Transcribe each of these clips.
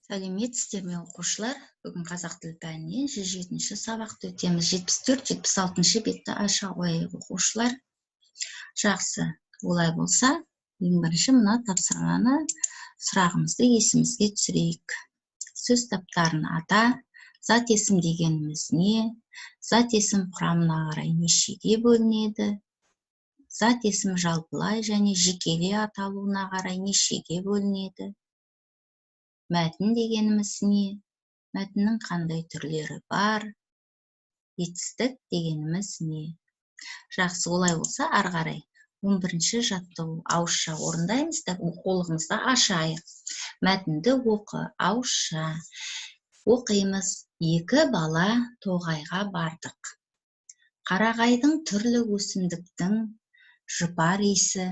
Сәлеметсіздер ме оқушылар? Бүгін қазақ тілі пәнінен 107-ші сабақты өтеміз. 74-76 бетті аша қояйық оқушылар. Жақсы. Олай болса, ең бірінші мына тапсырманы сұрағымызды есімізге түсірейік. Сөз таптарын ата, зат есім дегеніміз не? Зат есім құрамына қарай нешеге бөлінеді? Зат есім жалпылай және жекелей аталуына қарай нешеге бөлінеді? Мәтін дегеніміз не? Мәтіннің қандай түрлері бар? Етістік дегеніміз не? Жақсы, олай болса, ары қарай 11-ші жаттығу ауызша орындаймыз да оқулығымызды ашайық. Мәтінді оқы, ауызша. Оқимыз. Екі бала тоғайға бардық. Қарағайдың түрлі өсімдіктің жұпар иісі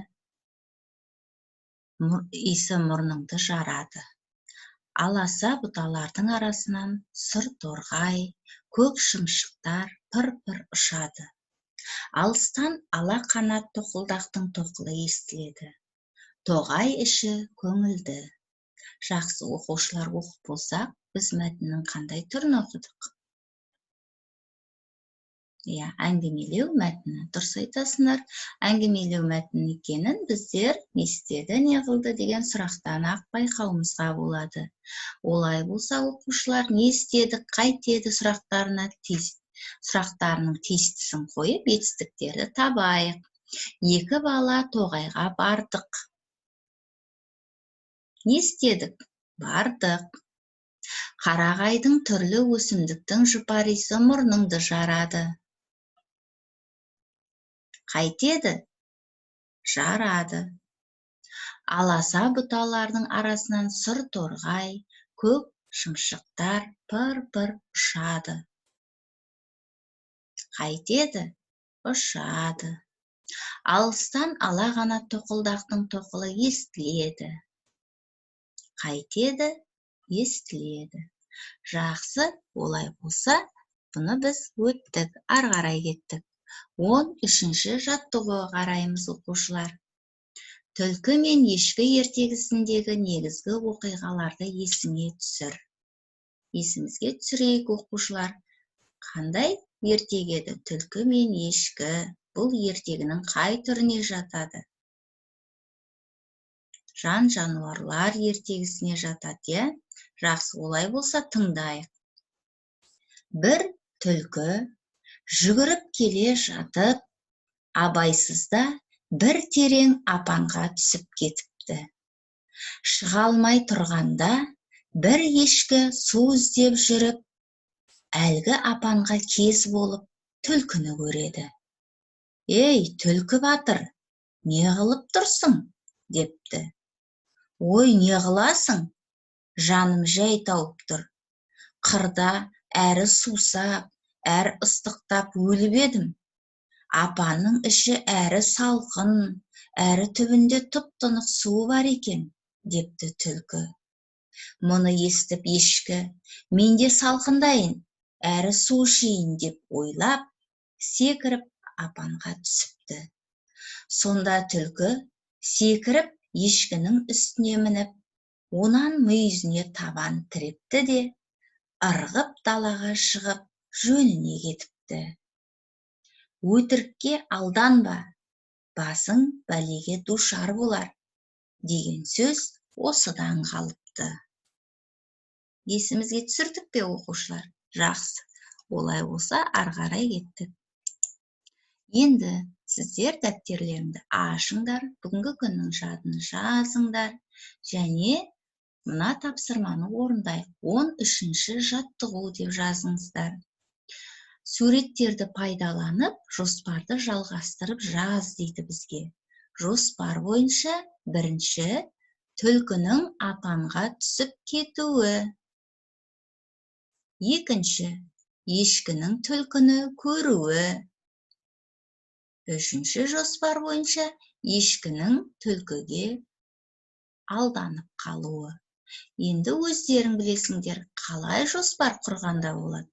мұрныңды жарады. Аласа бұталардың арасынан сұр торғай, көк шымшықтар пыр-пыр ұшады. Алыстан ала қанат тоқылдақтың тоқылы естіледі. Тоғай іші көңілді. Жақсы, оқушылар, оқып болсақ, біз мәтіннің қандай түрін оқыдық? Әңгімелеу мәтіні. Дұрыс айтасыңдар. Әңгімелеу мәтіні екенін біздер не істеді, не қылды деген сұрақтан ақ байқауымызға болады. Олай болса, оқушылар не істеді, қайтеді сұрақтарының тиістісін қойып, етістіктерді табайық. Екі бала тоғайға бардық. Не істедік? Бардық. Қарағайдың түрлі өсімдіктің жұпар иісі мұрныңды жарады. Қайтеді? Жарады. Аласа бұталардың арасынан сұр торғай, көк шымшықтар пыр-пыр ұшады. Қайтеді? Ұшады. Алыстан ала қанат тоқылдақтың тоқылы естіледі. Қайтеді? Естіледі. Жақсы, олай болса, бұны біз өттік, ары қарай кеттік. 13-ші жаттығуға қараймыз оқушылар. Түлкі мен ешкі ертегісіндегі негізгі оқиғаларды есіңе түсір. Есімізге түсірейік оқушылар. Қандай ертегі еді? Түлкі мен ешкі. Бұл ертегінің қай түріне жатады? Жан-жануарлар ертегісіне жатады. Жақсы, олай болса, тыңдайық. Бір түлкі жүгіріп келе жатып, абайсызда бір терең апанға түсіп кетіпті. Шыға алмай тұрғанда бір ешкі су іздеп жүріп, әлгі апанға кез болып түлкіні көреді. «Ей, түлкі батыр, не қылып тұрсың?» депті. «Ой, не қыласың? Жаным жай тауып тұр. Қырда әрі сусап, әрі ыстықтап өліп едім. Апанның іші әрі салқын, әрі түбінде тұп-тұнық суы бар екен», депті түлкі. Мұны естіп ешкі, «Мен де салқындайын, әрі су ішейін» деп ойлап, секіріп апанға түсіпті. Сонда түлкі секіріп ешкінің үстіне мініп, онан мүйізіне табан тірепті де, ырғып далаға шығып, жөніне кетіпті. «Өтірікке алданба, басың бәлеге душар болар» деген сөз осыдан қалыпты. Есімізге түсірдік пе оқушылар? Жақсы. Олай болса, ары қарай кеттік. Енді сіздер дәптерлеріңді ашыңдар, бүгінгі күннің жадын жазыңдар және мына тапсырманы орындайық. 13-ші жаттығу деп жазыңыздар. Суреттерді пайдаланып, жоспарды жалғастырып жаз дейді бізге. Жоспар бойынша бірінші түлкінің апанға түсіп кетуі. Екінші ешкінің түлкіні көруі. Үшінші жоспар бойынша ешкінің түлкіге алданып қалуы. Енді өздерің білесіңдер, қалай жоспар құрғанда болады?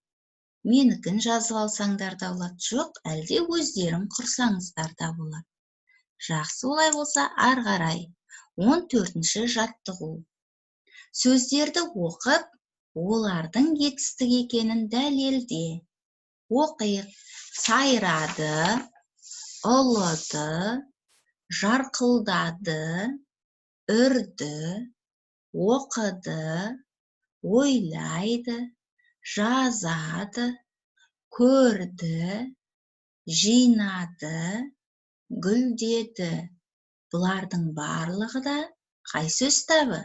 Менікін жазып алсаңдар да болады, жоқ, әлде өздерің құрсаңыздар да болады. Жақсы, олай болса, ары қарай 14-ші жаттығу. Сөздерді оқып, олардың етістік екенін дәлелде. Оқиық: сайрады, ұлыды, жарқылдады, үрді, оқыды, ойлайды, жазады, көрді, жинады, гүлдеді. Бұлардың барлығы да қай сөз табы?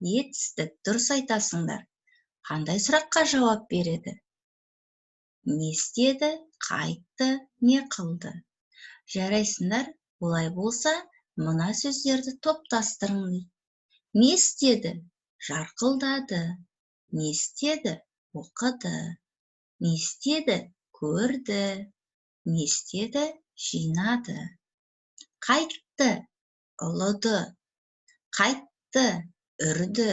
Етістік. Дұрыс айтасыңдар. Қандай сұраққа жауап береді? Не істеді, қайтты, не қылды? Жарайсыңдар, олай болса, мына сөздерді топтастырыңыз. Не істеді? Жарқылдады. Не істеді? Оқыды. Не істеді? Көрді. Не істеді? Жинады. Қайтты? Ұлыды. Қайтты? Үрді.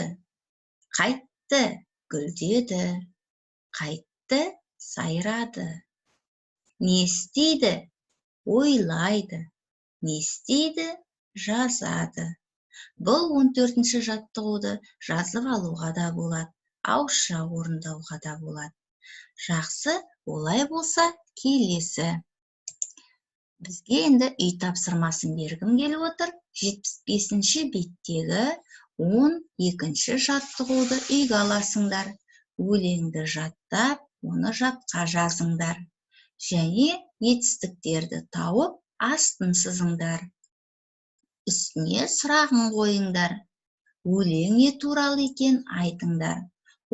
Қайтты? Гүлдеді. Қайтты? Сайрады. Не істейді? Ойлайды. Не істейді? Жазады. Бұл 14-ші жаттығуды жазып алуға да болады, ауызша орындауға да болады. Жақсы, олай болса, келесі. Бізге енді үй тапсырмасын бергім келіп отыр. 75-ші беттегі 12-ші жаттығуды үйге аласыңдар. Өлеңді жаттап, оны жадқа жазыңдар. Және етістіктерді тауып, астын сызыңдар. Үстіне сұрағын қойыңдар. Өлең не туралы екен айтыңдар.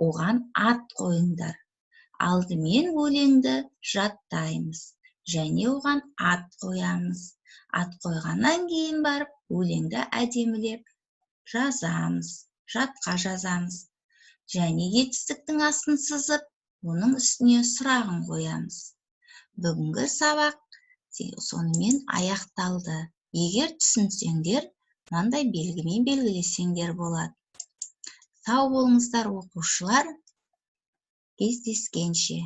Оған ат қойыңдар. Алдымен өлеңді жаттаймыз. Және оған ат қоямыз. Ат қойғаннан кейін барып, өлеңді әдемілеп жазамыз. Жадқа жазамыз. Және етістіктің астын сызып, оның үстіне сұрағын қоямыз. Бүгінгі сабақ сонымен аяқталды. Егер түсінсеңдер, мынандай белгімен белгілесеңдер болады. Сау болыңыздар, оқушылар. Кездескенше.